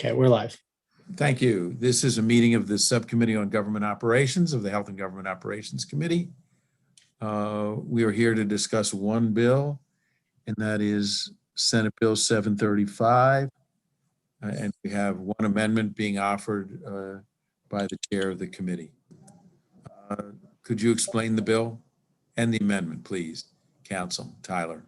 Okay, we're live. Thank you. This is a meeting of the Subcommittee on Government Operations of the Health and Government Operations Committee. We are here to discuss one bill, and that is Senate Bill 735. And we have one amendment being offered by the chair of the committee. Could you explain the bill and the amendment, please, Council Tyler?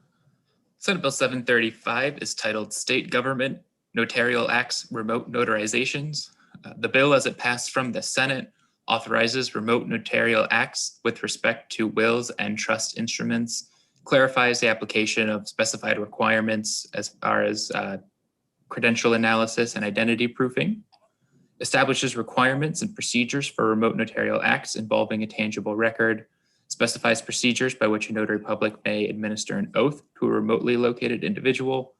Senate Bill 735 is titled State Government Notarial Acts Remote Notarizations. The bill, as it passed from the Senate, authorizes remote notarial acts with respect to wills and trust instruments, clarifies the application of specified requirements as far as credential analysis and identity proofing, establishes requirements and procedures for remote notarial acts involving a tangible record, specifies procedures by which a notary public may administer an oath to a remotely located individual,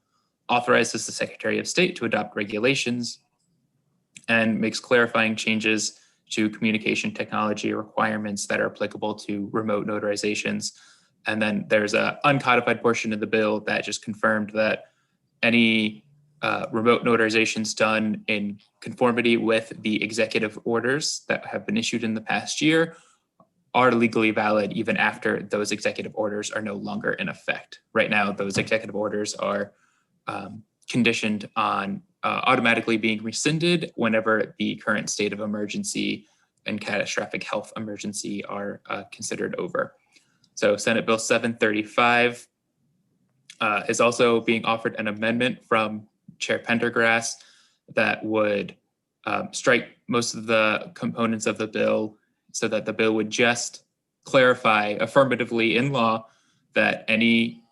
authorizes the Secretary of State to adopt regulations, and makes clarifying changes to communication technology requirements that are applicable to remote notarizations. And then there's an uncodified portion of the bill that just confirmed that any remote notarizations done in conformity with the executive orders that have been issued in the past year are legally valid even after those executive orders are no longer in effect. Right now, those executive orders are conditioned on automatically being rescinded whenever the current state of emergency and catastrophic health emergency are considered over. So Senate Bill 735 is also being offered an amendment from Chair Pendergrass that would strike most of the components of the bill so that the bill would just clarify affirmatively in law that any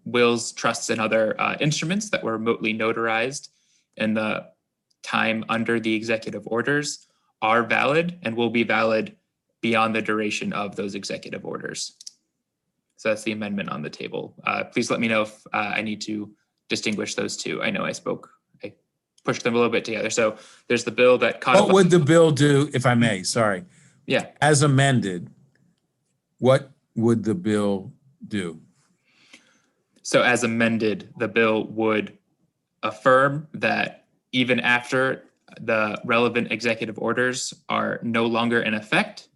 wills, trusts, and other instruments that were remotely notarized in the time under the executive orders are valid and will be valid beyond the duration of those executive orders. So that's the amendment on the table. Please let me know if I need to distinguish those two. I know I pushed them a little bit together. So there's the bill that codifies. What would the bill do, if I may? Sorry. Yeah. As amended, what would the bill do? So as amended, the bill would affirm that even after the relevant executive orders are no longer in effect,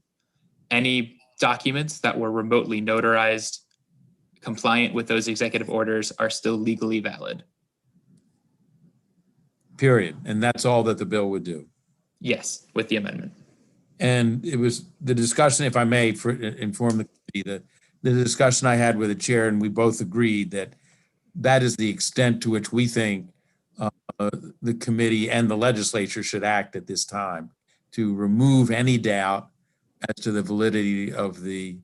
any documents that were remotely notarized compliant with those executive orders are still legally valid. Period. And that's all that the bill would do? Yes, with the amendment. And it was the discussion, if I may, for inform the committee, the discussion I had with the chair, and we both agreed that that is the extent to which we think the committee and the legislature should act at this time, to remove any doubt as to the validity of the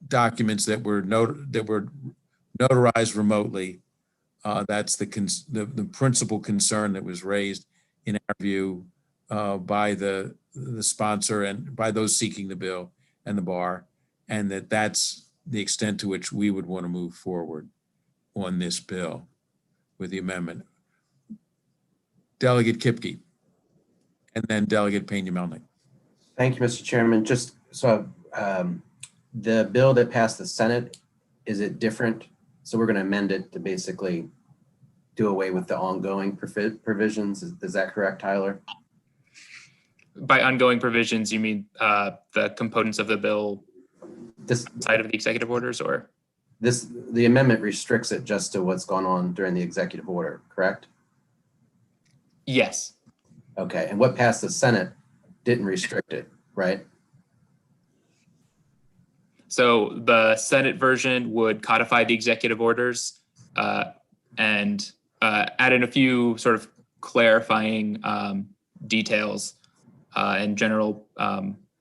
documents that were notarized remotely. That's the principal concern that was raised in our view by the sponsor and by those seeking the bill and the bar, and that's the extent to which we would want to move forward on this bill with the amendment. Delegate Kipke, and then Delegate Pena-Melnick. Thank you, Mr. Chairman. Just so the bill that passed the Senate, is it different? So we're going to amend it to basically do away with the ongoing provisions. Is that correct, Tyler? By ongoing provisions, you mean the components of the bill side of the executive orders, or? The amendment restricts it just to what's gone on during the executive order, correct? Yes. Okay, and what passed the Senate didn't restrict it, right? So the Senate version would codify the executive orders and add in a few sort of clarifying details and general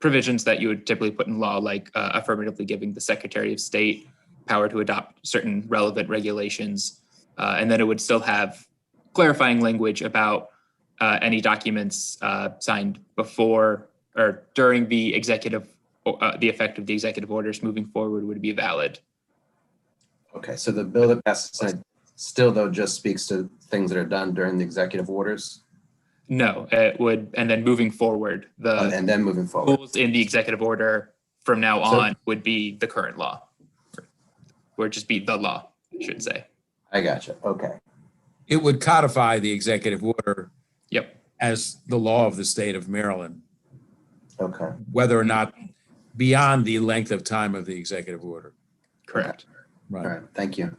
provisions that you would typically put in law, like affirmatively giving the Secretary of State power to adopt certain relevant regulations. And then it would still have clarifying language about any documents signed before or during the effect of the executive orders moving forward would be valid. Okay, so the bill that passed the Senate still, though, just speaks to things that are done during the executive orders? No, it would, and then moving forward, rules in the executive order from now on would be the current law, or just be the law, I should say. I gotcha. Okay. It would codify the executive order Yep. as the law of the state of Maryland, Okay. whether or not beyond the length of time of the executive order. Correct. All Right. right. Thank you.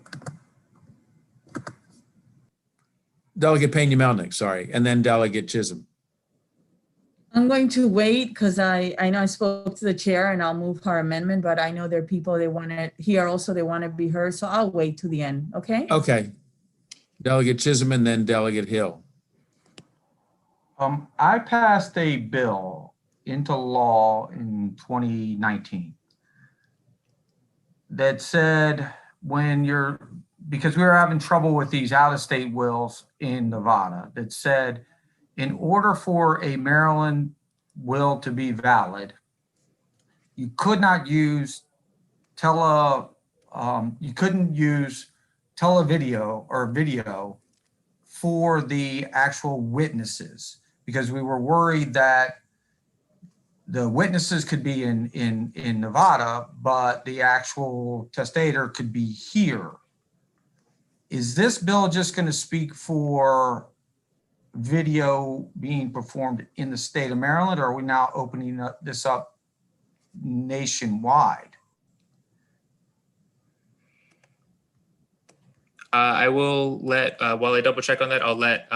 Delegate Pena-Melnick, sorry, and then Delegate Chisholm. I'm going to wait because I know I spoke to the chair and I'll move her amendment, but I know there are people they want to hear also, they want to be heard. So I'll wait to the end, okay? Okay. Delegate Chisholm and then Delegate Hill. I passed a bill into law in 2019 that said because we were having trouble with these out-of-state wills in Nevada, that said, in order for a Maryland will to be valid, you could not use you couldn't use televideo or video for the actual witnesses, because we were worried that the witnesses could be in Nevada, but the actual testator could be here. Is this bill just going to speak for video being performed in the state of Maryland, or are we now opening this up nationwide? I will let, while I double check on that, I'll let,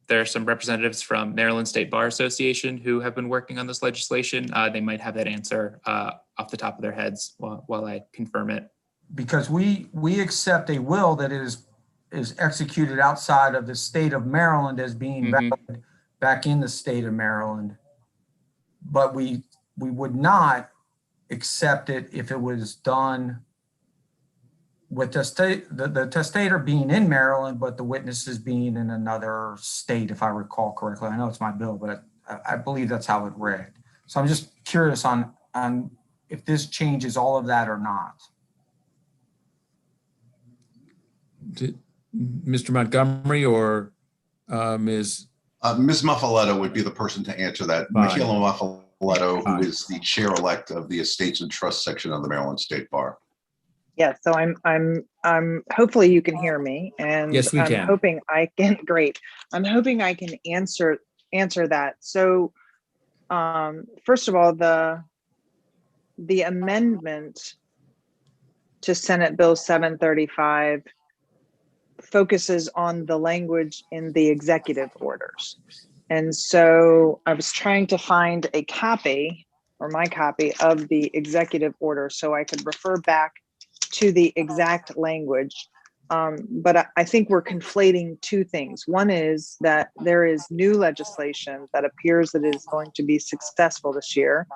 there are some representatives from Maryland State Bar Association who have been working on this legislation. They might have that answer off the top of their heads while I confirm it. Because we accept a will that is executed outside of the state of Maryland as being valid back in the state of Maryland, but we would not accept it if it was done with the testator being in Maryland, but the witnesses being in another state, if I recall correctly. I know it's my bill, but I believe that's how it read. So I'm just curious on if this changes all of that or not. Mr. Montgomery or Ms. Ms. Muffaletto would be the person to answer that. Fine. Michaela Muffaletto, Fine. who is the chair-elect of the Estates and Trust section of the Maryland State Bar. Yeah, so I'm hopefully you can hear me, and Yes, we I'm can. hoping I can, great. I'm hoping I can answer that. So first of all, the amendment to Senate Bill 735 focuses on the language in the executive orders. And so I was trying to find a copy or my copy of the executive order so I could refer back to the exact language. But I think we're conflating two things. One is that there is new legislation that appears that is going to be successful this year,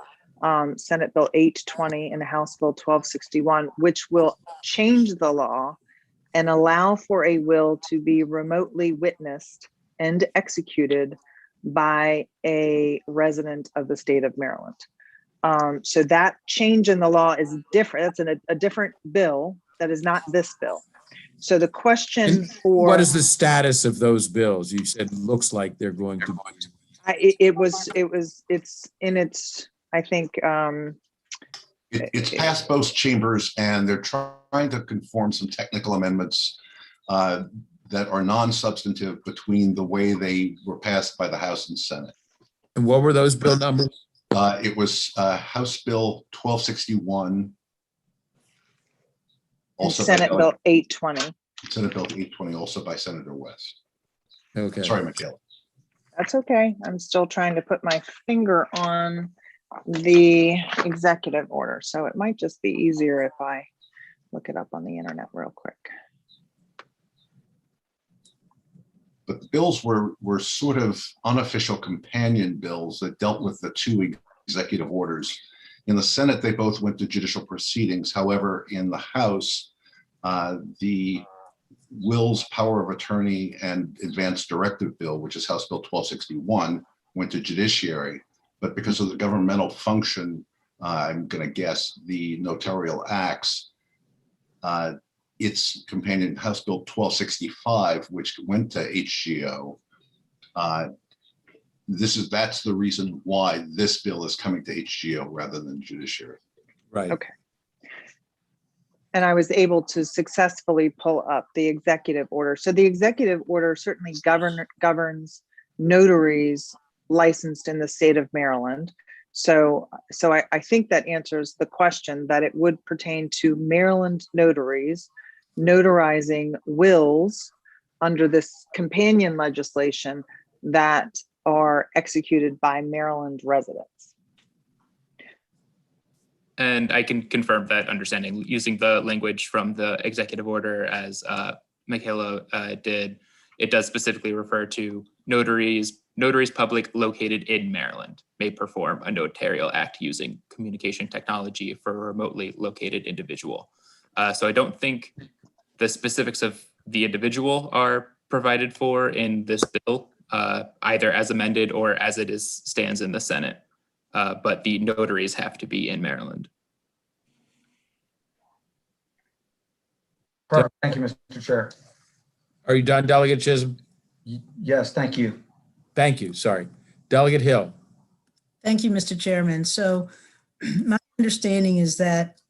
Senate Bill 820 and House Bill 1261, which will change the law and allow for a will to be remotely witnessed and executed by a resident of the state of Maryland. So that change in the law is different. That's a different bill that is not this bill. So the question for What is the status of those bills? You said looks like they're going to be. it's in its, I think, It's passed both chambers, and they're trying to conform some technical amendments that are non-substantive between the way they were passed by the House and Senate. And what were those bill numbers? It was House Bill 1261. Also Senate Bill 820. Senate Bill 820, also by Senator West. Okay. Sorry, Michaela. That's okay. I'm still trying to put my finger on the executive order. So it might just be easier if I look it up on the internet real quick. But the bills were sort of unofficial companion bills that dealt with the two executive orders. In the Senate, they both went to judicial proceedings. However, in the House, the Will's Power of Attorney and Advanced Directive Bill, which is House Bill 1261, went to judiciary. But because of the governmental function, I'm going to guess the notarial acts, its companion House Bill 1265, which went to HGO. That's the reason why this bill is coming to HGO rather than judiciary. Right. Okay. and I was able to successfully pull up the executive order. So the executive order certainly governs notaries licensed in the state of Maryland. So I think that answers the question, that it would pertain to Maryland notaries notarizing wills under this companion legislation that are executed by Maryland residents. And I can confirm that understanding using the language from the executive order as Michaela did. It does specifically refer to notaries public located in Maryland may perform a notarial act using communication technology for a remotely located individual. So I don't think the specifics of the individual are provided for in this bill, either as amended or as it stands in the Senate. But the notaries have to be in Maryland. Perfect. Thank you, Mr. Chair. Are you done, Delegate Chisholm? Yes, thank you. Thank you. Sorry. Delegate Hill. Thank you, Mr. Chairman. So my understanding is that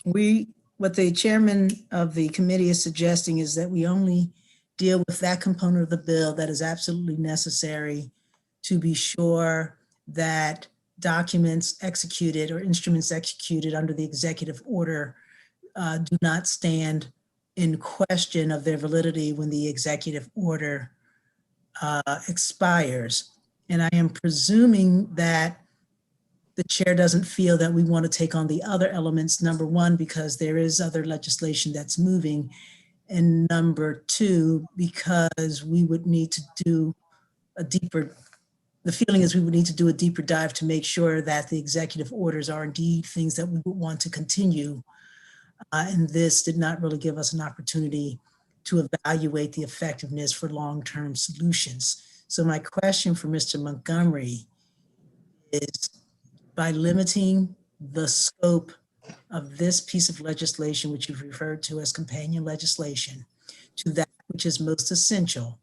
what the chairman of the committee is suggesting is that we only deal with that component of the bill that is absolutely necessary to be sure that documents executed or instruments executed under the executive order do not stand in question of their validity when the executive order expires. And I am presuming that the chair doesn't feel that we want to take on the other elements, number one, because there is other legislation that's moving, and number two, because we would need to do the feeling is we would need to do a deeper dive to make sure that the executive orders are indeed things that we would want to continue. And this did not really give us an opportunity to evaluate the effectiveness for long-term solutions. So my question for Mr. Montgomery is, by limiting the scope of this piece of legislation, which you've referred to as companion legislation, to that which is most essential,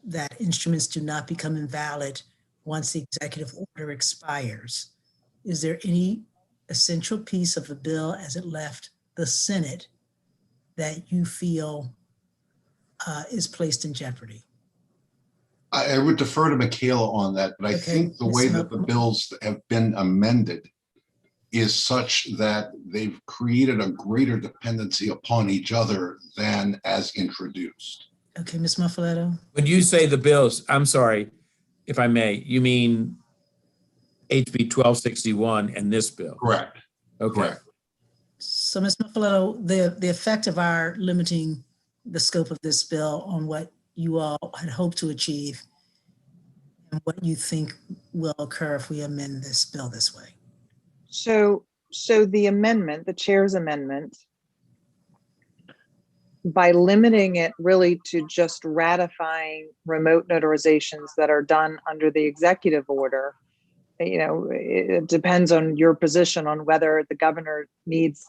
that instruments do not become invalid once the executive order expires, is there any essential piece of the bill as it left the Senate that you feel is placed in jeopardy? I would defer to Michaela on that, but I Okay, think the way that the bills have been amended is such that they've created a greater dependency upon each other than as introduced. Okay, Ms. Muffaletto? When you say the bills, I'm sorry, if I may, you mean HB 1261 and this bill? Correct. Okay. Correct. So, Ms. Muffaletto, the effect of our limiting the scope of this bill on what you all had hoped to achieve and what you think will occur if we amend this bill this way? So the amendment, the chair's amendment, by limiting it really to just ratifying remote notarizations that are done under the executive order, it depends on your position on whether the governor needs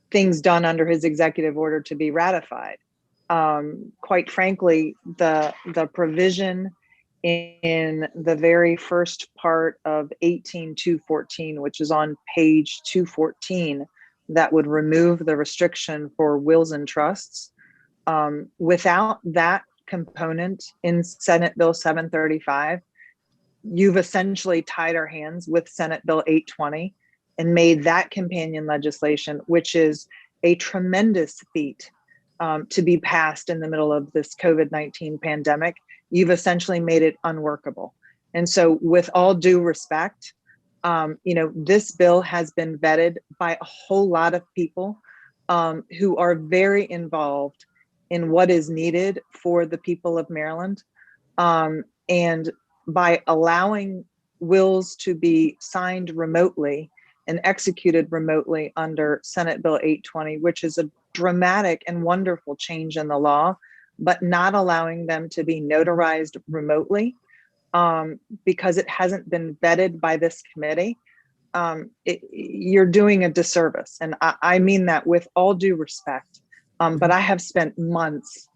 things done under his executive order to be ratified. Quite frankly, the provision in the very first part of 18.214, which is on page 214, that would remove the restriction for wills and trusts. Without that component in Senate Bill 735, you've essentially tied our hands with Senate Bill 820 and made that companion legislation, which is a tremendous feat to be passed in the middle of this COVID-19 pandemic. You've essentially made it unworkable. And so with all due respect, this bill has been vetted by a whole lot of people who are very involved in what is needed for the people of Maryland. And by allowing wills to be signed remotely and executed remotely under Senate Bill 820, which is a dramatic and wonderful change in the law, but not allowing them to be notarized remotely because it hasn't been vetted by this committee, you're doing a disservice. And I mean that with all due respect, but I have spent months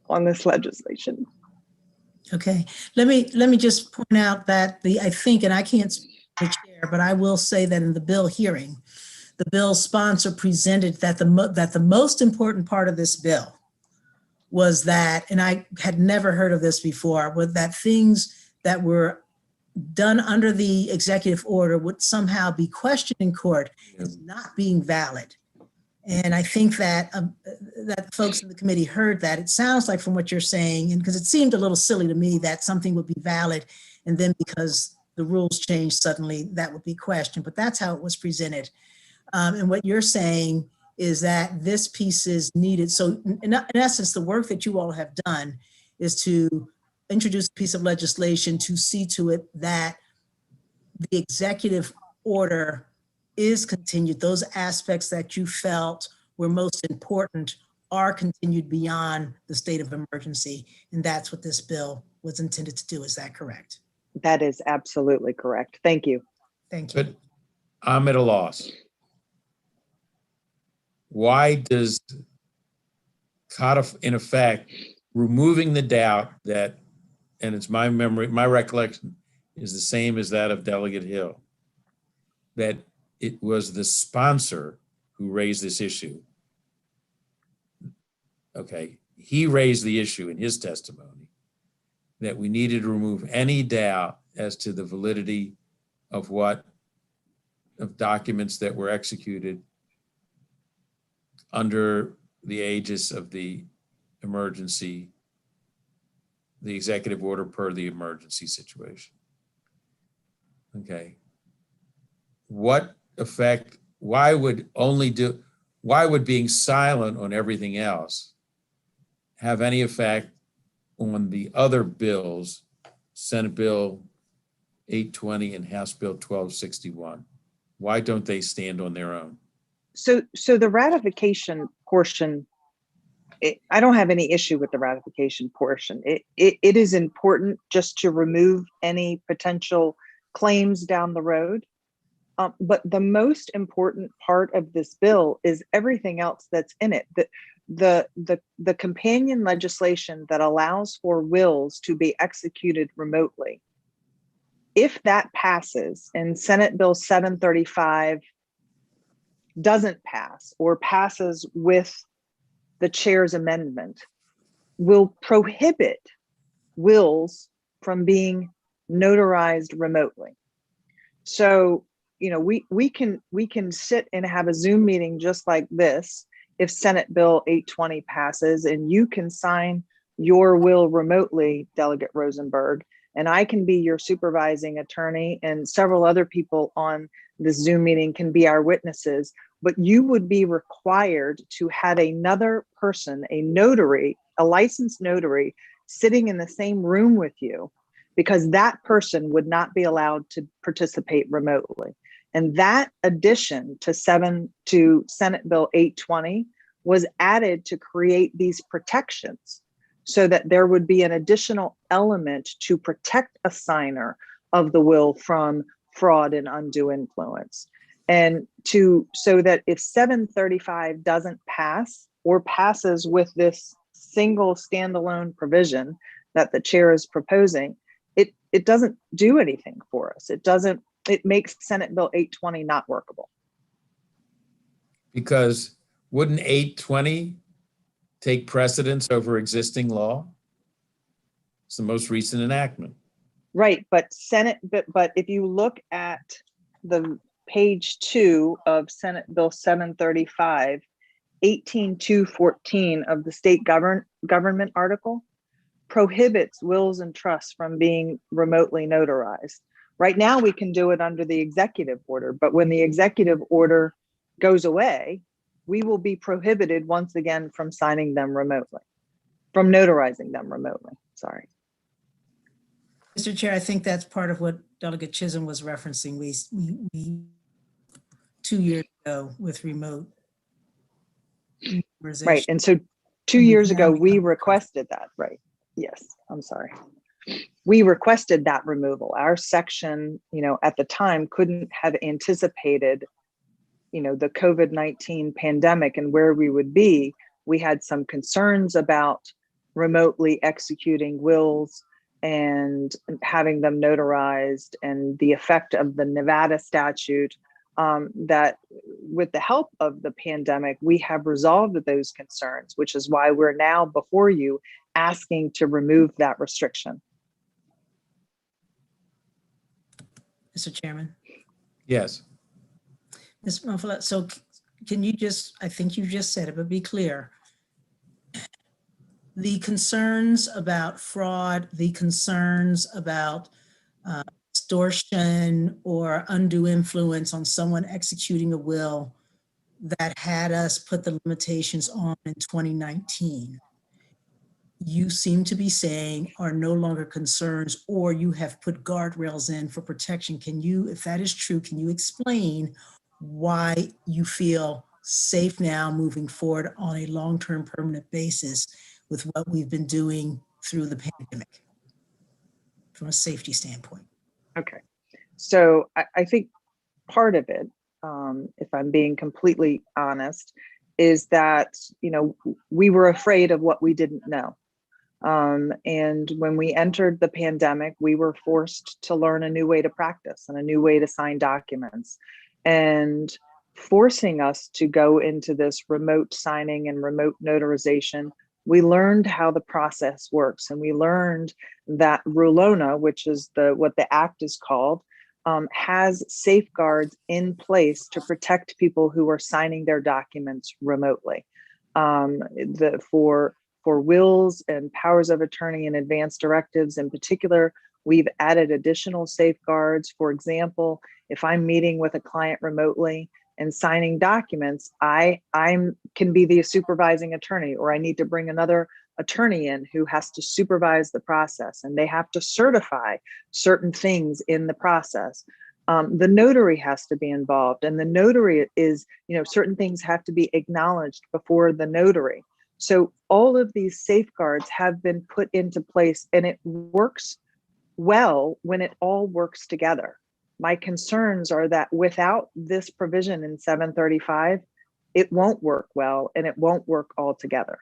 on this legislation. Okay, let me just point out that I think, and I can't speak for the chair, but I will say that in the bill hearing, the bill sponsor presented that the most important part of this bill was that, and I had never heard of this before, was that things that were done under the executive order would somehow be questioned in court as not being valid. And I think that that folks in the committee heard that. It sounds like from what you're saying, and because it seemed a little silly to me that something would be valid, and then because the rules changed suddenly, that would be questioned. But that's how it was presented. And what you're saying is that this piece is needed. So in essence, the work that you all have done is to introduce a piece of legislation to see to it that the executive order is continued. Those aspects that you felt were most important are continued beyond the state of emergency. And that's what this bill was intended to do. Is that correct? That is absolutely correct. Thank you. Thank you. But I'm at a loss. Why does in effect, removing the doubt that, and it's my memory, my recollection is the same as that of Delegate Hill, that it was the sponsor who raised this issue. Okay, he raised the issue in his testimony that we needed to remove any doubt as to the validity of documents that were executed under the aegis of the emergency, the executive order per the emergency situation. Okay. What effect, why would being silent on everything else have any effect on the other bills, Senate Bill 820 and House Bill 1261? Why don't they stand on their own? So the ratification portion, I don't have any issue with the ratification portion. It is important just to remove any potential claims down the road. But the most important part of this bill is everything else that's in it. The companion legislation that allows for wills to be executed remotely. If that passes and Senate Bill 735 doesn't pass or passes with the chair's amendment, will prohibit wills from being notarized remotely. So, you know, we can sit and have a Zoom meeting just like this if Senate Bill 820 passes, and you can sign your will remotely, Delegate Rosenberg, and I can be your supervising attorney, and several other people on this Zoom meeting can be our witnesses, but you would be required to have another person, a notary, a licensed notary, sitting in the same room with you, because that person would not be allowed to participate remotely. And that addition to Senate Bill 820 was added to create these protections so that there would be an additional element to protect a signer of the will from fraud and undue influence. And so that if 735 doesn't pass or passes with this single standalone provision that the chair is proposing, it doesn't do anything for us. It makes Senate Bill 820 not workable. Because wouldn't 820 take precedence over existing law? It's the most recent enactment. Right, but if you look at the page 2 of Senate Bill 735, 18214 of the state government article prohibits wills and trusts from being remotely notarized. Right now, we can do it under the executive order, but when the executive order goes away, we will be prohibited once again from signing them remotely, from notarizing them remotely, sorry. Mr. Chair, I think that's part of what Delegate Chisholm was referencing. We 2 years ago with remote notarization. Right, and so 2 years ago, we requested that, right? Yes, I'm sorry. We requested that removal. Our section, at the time couldn't have anticipated, the COVID-19 pandemic and where we would be. We had some concerns about remotely executing wills and having them notarized, and the effect of the Nevada statute that with the help of the pandemic, we have resolved those concerns, which is why we're now before you asking to remove that restriction. Mr. Chairman. Yes. Ms. Mufflet, so can you just, I think you just said it, but be clear. The concerns about fraud, the concerns about extortion or undue influence on someone executing a will that had us put the limitations on in 2019, you seem to be saying are no longer concerns, or you have put guardrails in for protection. Can you, if that is true, can you explain why you feel safe now moving forward on a long-term permanent basis with what we've been doing through the pandemic from a safety standpoint? Okay, so I think part of it, if I'm being completely honest, is that, you know, we were afraid of what we didn't know. And when we entered the pandemic, we were forced to learn a new way to practice and a new way to sign documents, and forcing us to go into this remote signing and remote notarization. We learned how the process works, and we learned that Rulona, which is what the act is called, has safeguards in place to protect people who are signing their documents remotely. For wills and powers of attorney and advance directives in particular, we've added additional safeguards. For example, if I'm meeting with a client remotely and signing documents, I can be the supervising attorney, or I need to bring another attorney in who has to supervise the process, and they have to certify certain things in the process. The notary has to be involved, and the notary is, you know, certain things have to be acknowledged before the notary. So all of these safeguards have been put into place, and it works well when it all works together. My concerns are that without this provision in 735, it won't work well, and it won't work all together.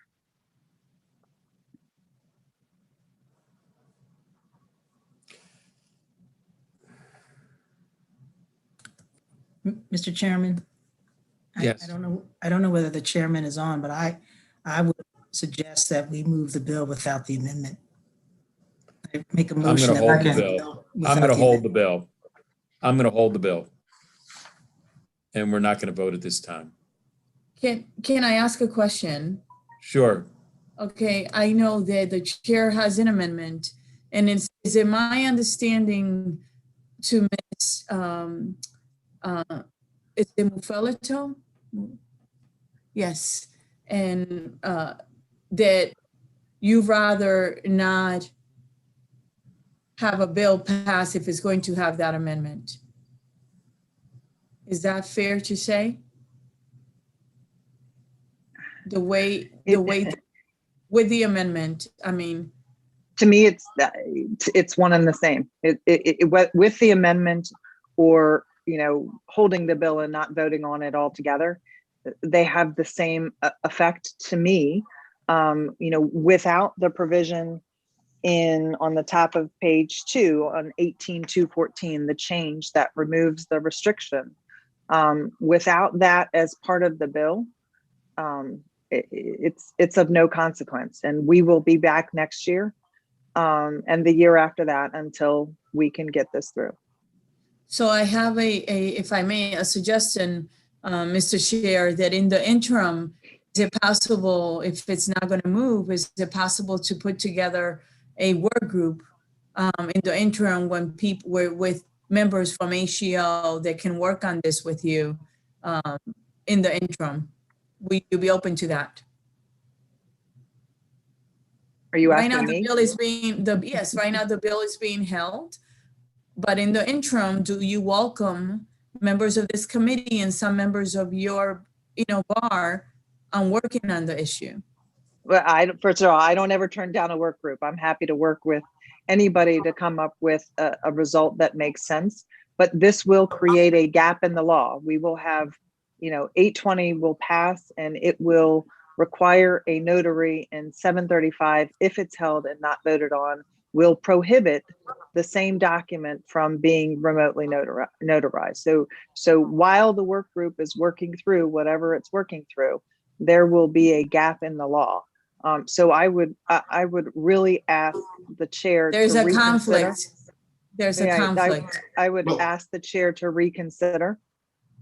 Mr. Chairman? Yes. I don't know whether the chairman is on, but I would suggest that we move the bill without the amendment. I make a I'm motion. going to that hold we the move bill. without I'm going to hold the amendment. bill. I'm going to hold the bill. And we're not going to vote at this time. Can I ask a question? Sure. Okay, I know that the chair has an amendment, and is it my understanding to Ms. Is it Mufeleto? Yes, and that you'd rather not have a bill pass if it's going to have that amendment. Is that fair to say? The way with the amendment, I mean. To me, it's one and the same. With the amendment, or, you know, holding the bill and not voting on it altogether, they have the same effect to me. You know, without the provision on the top of page 2 on 18.214, the change that removes the restriction, without that as part of the bill, it's of no consequence, and we will be back next year and the year after that until we can get this through. So I have if I may, a suggestion, Mr. Chair, that in the interim, is it possible, if it's not going to move, is it possible to put together a work group in the interim when people were with members from ACO that can work on this with you in the interim? Will you be open to that? Are you Right now, asking the me? bill is being, yes, right now the bill is being held. But in the interim, do you welcome members of this committee and some members of your, you know, bar on working on the issue? Well, first of all, I don't ever turn down a work group. I'm happy to work with anybody to come up with a result that makes sense. But this will create a gap in the law. We will have, you know, 820 will pass, and it will require a notary in 735 if it's held and not voted on will prohibit the same document from being remotely notarized. So while the work group is working through whatever it's working through, there will be a gap in the law. So I would really ask the chair There's to a reconsider. conflict. There's a Yeah, conflict. I would Well- ask the chair to reconsider.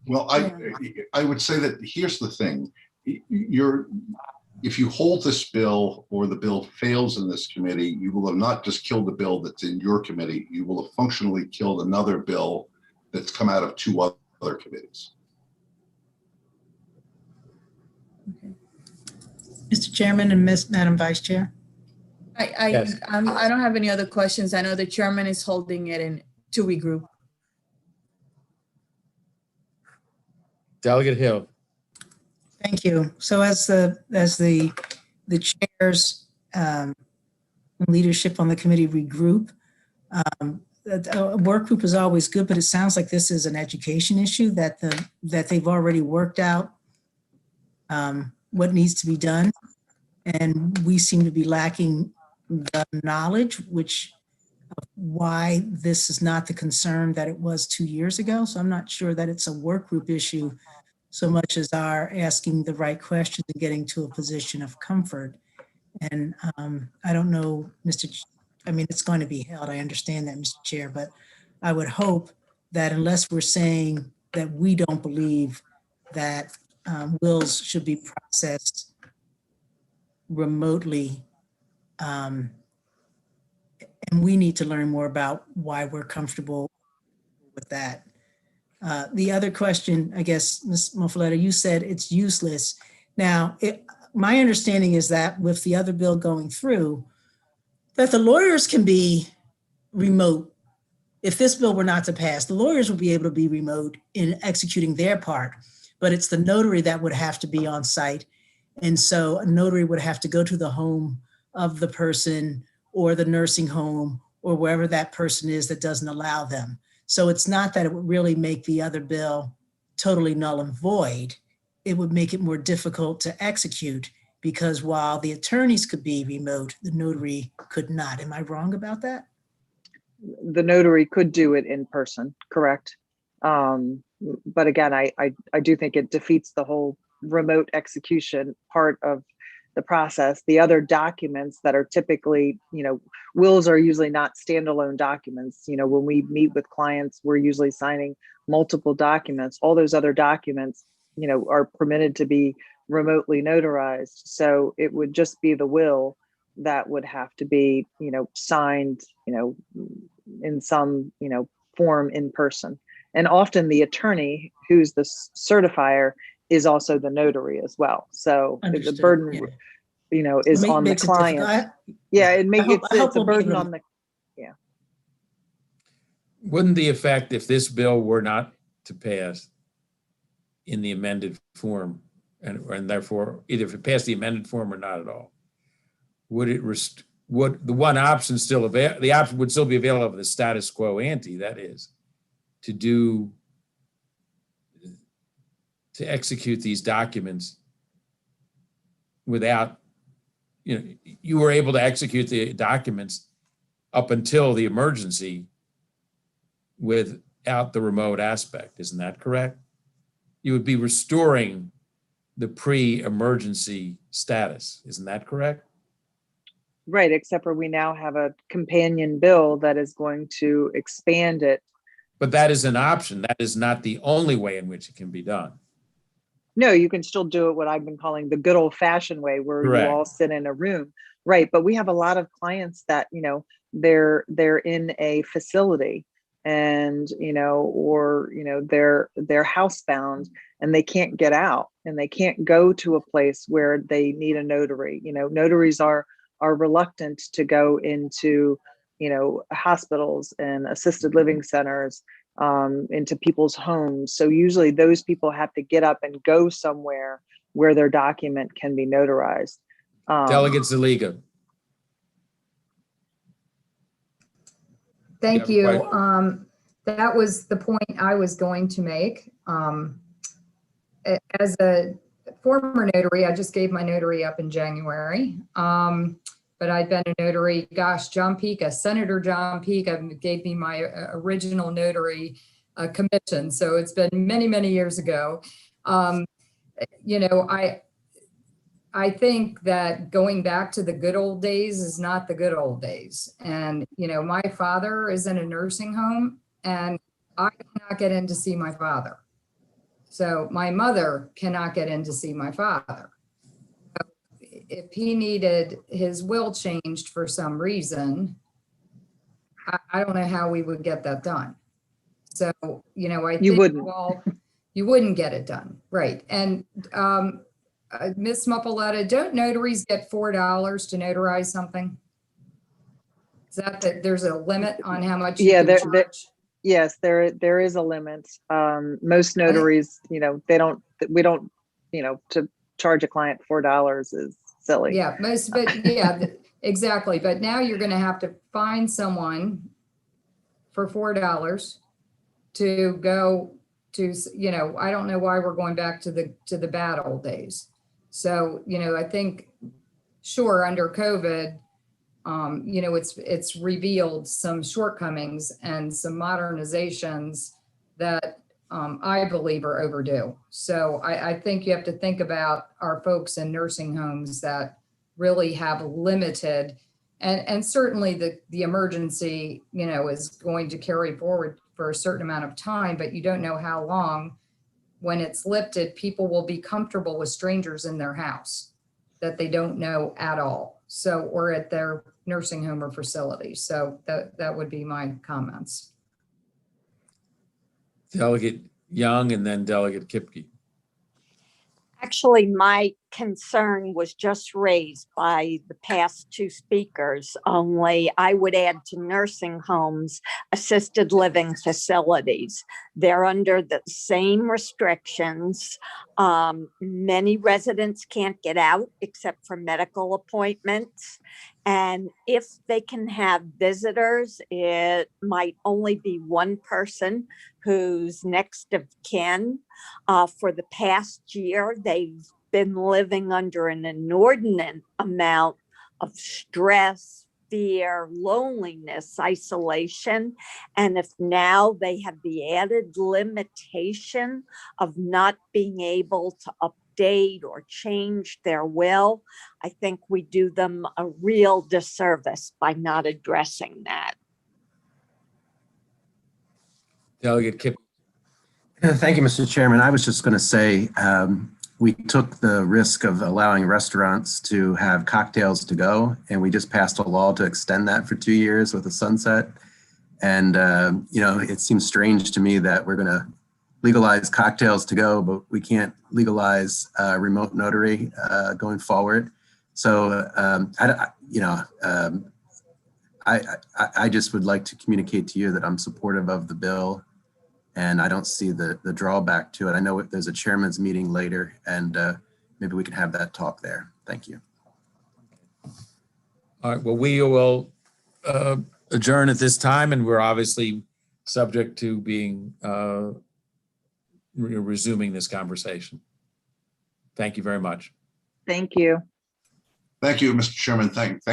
Well, I would say that here's the thing. If you hold this bill or the bill fails in this committee, you will have not just killed the bill that's in your committee, you will have functionally killed another bill that's come out of 2 other committees. Mr. Chairman and Madam Vice Chair. Yes. I don't have any other questions. I know the chairman is holding it in to regroup. Delegate Hill. Thank you. So as the chair's leadership on the committee regroup, a work group is always good, but it sounds like this is an education issue that they've already worked out what needs to be done. And we seem to be lacking the knowledge, why this is not the concern that it was 2 years ago. So I'm not sure that it's a work group issue so much as our asking the right questions and getting to a position of comfort. And I don't know, it's going to be held. I understand that, Mr. Chair, but I would hope that unless we're saying that we don't believe that wills should be processed remotely, and we need to learn more about why we're comfortable with that. The other question, I guess, Ms. Muffaletta, you said it's useless. Now, my understanding is that with the other bill going through, that the lawyers can be remote. If this bill were not to pass, the lawyers would be able to be remote in executing their part, but it's the notary that would have to be on site. And so a notary would have to go to the home of the person or the nursing home or wherever that person is that doesn't allow them. So it's not that it would really make the other bill totally null and void. It would make it more difficult to execute because while the attorneys could be remote, the notary could not. Am I wrong about that? The notary could do it in person, correct? But again, I do think it defeats the whole remote execution part of the process. The other documents that are typically, wills are usually not standalone documents. When we meet with clients, we're usually signing multiple documents. All those other documents, are permitted to be remotely notarized. So it would just be the will that would have to be, signed, in some, form in person. And often the attorney who's the certifier is also the notary as well. So the burden, is on the client. It's a burden on the, Wouldn't the effect, if this bill were not to pass in the amended form, and therefore either if it passed the amended form or not at all, would the one option still avail? The option would still be available of the status quo ante, that is, to execute these documents without, you were able to execute the documents up until the emergency without the remote aspect. Isn't that correct? You would be restoring the pre-emergency status. Isn't that correct? right, except for we now have a companion bill that is going to expand it. But that is an option. That is not the only way in which it can be done. No, you can still do it what I've been calling the good old fashioned way where Correct. you all sit in a room. Right. But we have a lot of clients that, they're in a facility and, they're housebound and they can't get out and they can't go to a place where they need a notary. Notaries are reluctant to go into, hospitals and assisted living centers, into people's homes. So usually those people have to get up and go somewhere where their document can be notarized. Delegate Zaliga. Thank You have a you. That was the point I was going to make. As a former notary, I just gave my notary up in January. but I'd been a notary, gosh, John Pica, Senator John Pica gave me my original notary commission. So it's been many, many years ago. You know, I think that going back to the good old days is not the good old days. And, you know, my father is in a nursing home and I cannot get in to see my father. So my mother cannot get in to see my father. If he needed his will changed for some reason, I don't know how we would get that done. So, you know, I You think, wouldn't. well, you wouldn't get it done. Right. And Ms. Muppaletta, don't notaries get $4 to notarize something? Is that there's a limit on how much you Yeah, can charge? Yes, there is a limit. Most notaries, you know, we don't, you know, to charge a client $4 is silly. Yeah, but yeah, exactly. But now you're going to have to find someone for $4 to go to, you know, I don't know why we're going back to the bad old days. So, you know, I think, sure, under COVID, you know, it's revealed some shortcomings and some modernizations that I believe are overdue. So I think you have to think about our folks in nursing homes that really have limited, and certainly the emergency, you know, is going to carry forward for a certain amount of time, but you don't know how long. When it's lifted, people will be comfortable with strangers in their house that they don't know at all. So, or at their nursing home or facility. So that would be my comments. Delegate Young and then Delegate Kipke. Actually, my concern was just raised by the past two speakers, only I would add to nursing homes, assisted living facilities. They're under the same restrictions. Many residents can't get out except for medical appointments. And if they can have visitors, it might only be one person who's next of kin. For the past year, they've been living under an inordinate amount of stress, fear, loneliness, isolation. And if now they have the added limitation of not being able to update or change their will, I think we do them a real disservice by not addressing that. Delegate Kipke. Thank you, Mr. Chairman. I was just going to say, we took the risk of allowing restaurants to have cocktails to go, and we just passed a law to extend that for 2 years with a sunset. And, you know, it seems strange to me that we're going to legalize cocktails to go, but we can't legalize remote notary going forward. So, I just would like to communicate to you that I'm supportive of the bill. And I don't see the drawback to it. I know there's a chairman's meeting later, and maybe we can have that talk there. Thank you. All right, well, we will adjourn at this time, and we're obviously subject to being resuming this conversation. Thank you very much. Thank you. Thank you, Mr. Chairman. Thank